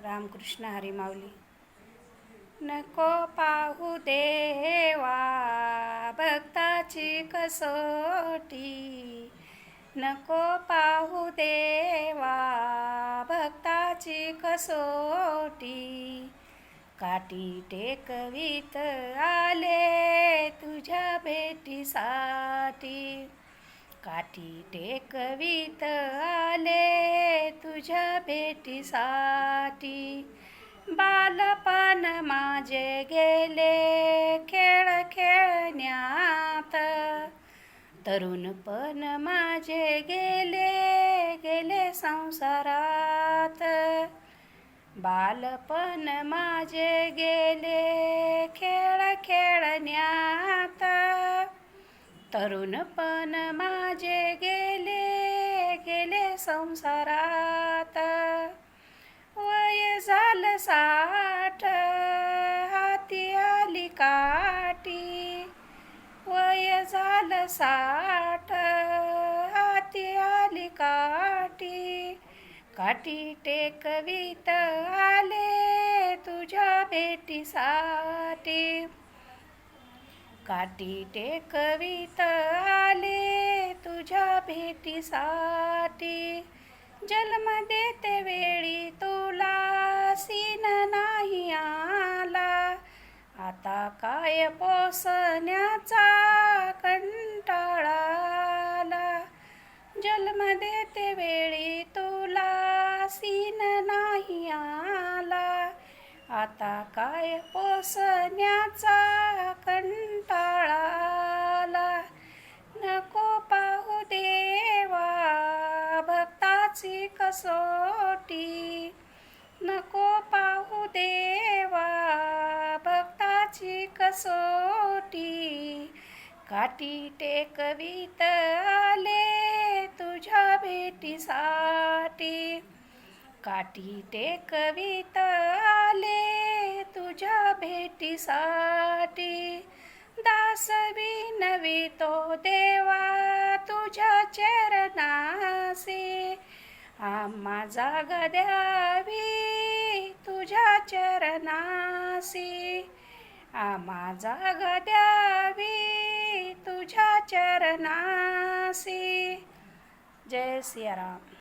रामकृष्ण हरी माऊली. नको पाहू देवा भक्ताची कसोटी, नको पाहू देवा भक्ताची कसोटी. काठी टेकवीत आले तुझ्या भेटीसाठी, काठी टेकवीत आले तुझ्या भेटीसाठी. बालपण माझे गेले खेळ खेळण्यात, तरुणपण माझे गेले संसारात. बालपण माझे गेले खेळ खेळण्यात, तरुणपण माझे गेले संसारात. वय झालं 60 हाती आली काठी, वय झालं 60 हाती आली काठी. काठी टेकवीत आले तुझ्या भेटीसाठी, काठी टेकवीत आले तुझ्या भेटीसाठी. जन्म देते वेळी तुला सीन नाही आला, आता काय पोसण्याचा कंटाळा आला. जन्म देते वेळी तुला सीन नाही आला, आता काय पोसण्याचा कंटाळा आला. नको पाहू देवा भक्ताची कसोटी, नको पाहू देवा भक्ताची कसोटी. काठी टेकवीत आले तुझ्या भेटीसाठी, काठी टेकवीत आले तुझ्या भेटीसाठी. दास विनवितो देवा तुझ्या चरणासी, आम्हा जागा द्यावी तुझ्या चरणासी, आम्हा जागा द्यावी तुझ्या चरणासी. जय सियाराम.